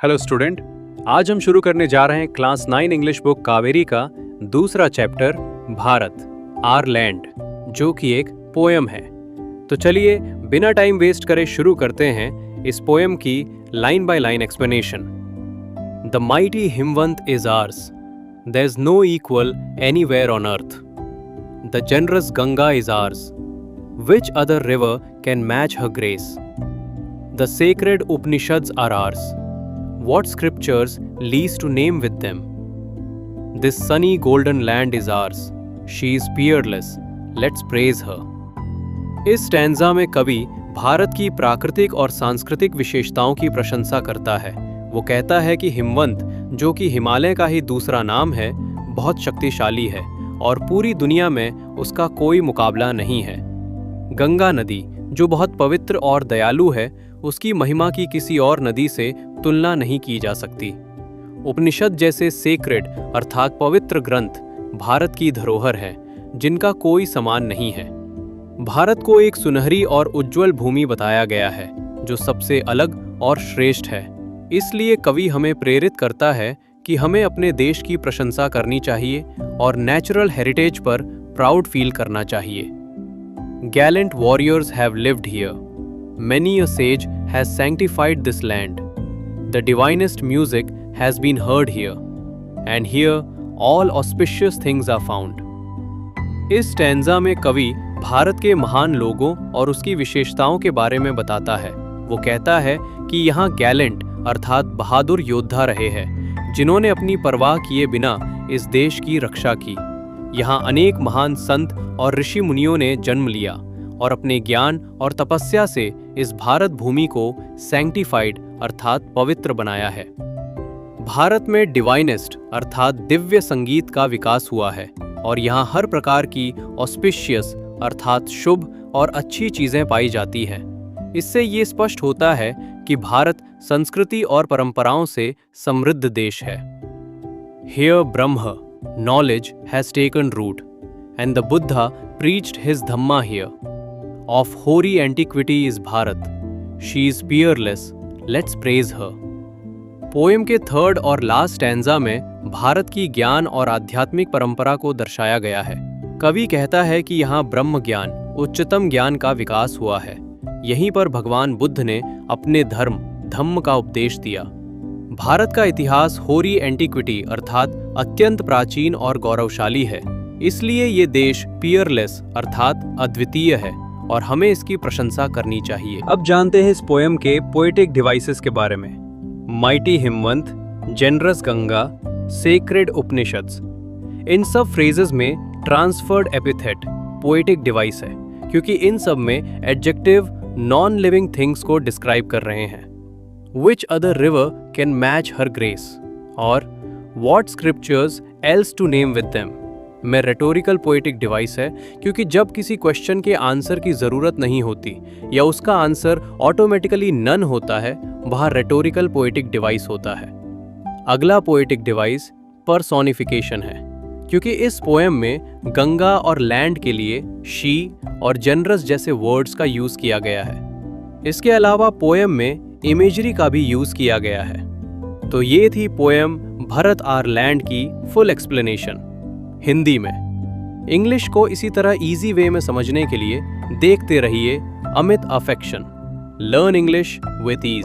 Hello student, आज हम शुरू करने जा रहे हैं क्लास 9 इंग्लिश बुक कावेरी का दूसरा चैप्टर भारत आर लैंड, जो कि एक पोयम है। तो चलिए बिना टाइम वेस्ट करे शुरू करते हैं इस पोयम की line by line explanation. The mighty Himavant is ours, there is no equal anywhere on earth. The generous Ganga is ours, which other river can match her grace? The sacred Upanishads are ours. What scriptures least to name with them? This sunny golden land is ours. She is peerless. Let's praise her. इस stanza में कवि भारत की प्राकृतिक और सांस्कृतिक विशेषताओं की प्रशंसा करता है। वो कहता है कि हिमवंत, जो कि हिमालय का ही दूसरा नाम है, बहुत शक्तिशाली है और पूरी दुनिया में उसका कोई मुकाबला नहीं है। गंगा नदी, जो बहुत पवित्र और दयालु है, उसकी महिमा की किसी और नदी से तुलना नहीं की जा सकती। उपनिषद जैसे सेक्रेड अर्थात पवित्र ग्रंथ भारत की धरोहर है, जिनका कोई समान नहीं है। भारत को एक सुनहरी और उज्जवल भूमि बताया गया है, जो सबसे अलग और श्रेष्ठ है। इसलिए कवि हमें प्रेरित करता है कि हमें अपने देश की प्रशंसा करनी चाहिए और नेचुरल हेरिटेज पर प्राउड फील करना चाहिए। Gallant warriors have lived here. Many a sage has sanctified this land. The divinest music has been heard here, and here all auspicious things are found. इस स्टैंजा में कवि भारत के महान लोगों और उसकी विशेषताओं के बारे में बताता है। वो कहता है कि यहाँ गैलेंट अर्थात बहादुर योद्धा रहे हैं, जिन्होंने अपनी परवाह किए बिना इस देश की रक्षा की। यहाँ अनेक महान संत और ऋषि मुनियों ने जन्म लिया और अपने ज्ञान और तपस्या से इस भारत भूमि को सैंक्टिफाइड अर्थात पवित्र बनाया है। भारत में डिवाइनेस्ट अर्थात दिव्य संगीत का विकास हुआ है और यहाँ हर प्रकार की ऑस्पिशियस अर्थात शुभ और अच्छी चीजें पाई जाती हैं। इससे ये स्पष्ट होता है कि भारत संस्कृति और परंपराओं से समृद्ध देश है। Here Brahma, knowledge has taken root, and the Buddha preached his Dhamma here. Of hoary antiquity is Bharat. She is peerless. Let's praise her. Poem के थर्ड और लास्ट स्टैंजा में भारत की ज्ञान और आध्यात्मिक परंपरा को दर्शाया गया है। कवि कहता है कि यहाँ ब्रह्म ज्ञान, उच्चतम ज्ञान का विकास हुआ है। यहीं पर भगवान बुद्ध ने अपने धम्म का उपदेश दिया। भारत का इतिहास होरी एंटिक्विटी अर्थात अत्यंत प्राचीन और गौरवशाली है। इसलिए ये देश पियरलेस अर्थात अद्वितीय है और हमें इसकी प्रशंसा करनी चाहिए। अब जानते हैं इस पोएम के पोएटिक डिवाइसेस के बारे में। Mighty Himavant, generous Ganga, sacred Upanishads. इन सब फ्रेजेस में ट्रांसफर्ड एपिथेट पोएटिक डिवाइस है, क्योंकि इन सब में एडजेक्टिव नॉन लिविंग थिंग्स को डिस्क्राइब कर रहे हैं। Which other river can match her grace? और what scriptures else to name with them? में रेटोरिकल पोएटिक डिवाइस है, क्योंकि जब किसी क्वेश्चन के आंसर की ज़रूरत नहीं होती या उसका आंसर ऑटोमेटिकली नन होता है, वहाँ रेटोरिकल पोएटिक डिवाइस होता है। अगला पोएटिक डिवाइस पर्सोनिफिकेशन है, क्योंकि इस पोएम में गंगा और लैंड के लिए शी और जनरस जैसे वर्ड्स का यूज़ किया गया है। इसके अलावा पोएम में इमेजरी का भी यूज किया गया है। तो ये थी पोएम भारत आर लैंड की फुल एक्सप्लेनेशन हिंदी में। इंग्लिश को इसी तरह इजी वे में समझने के लिए देखते रहिए Amit affection. Learn English with ease.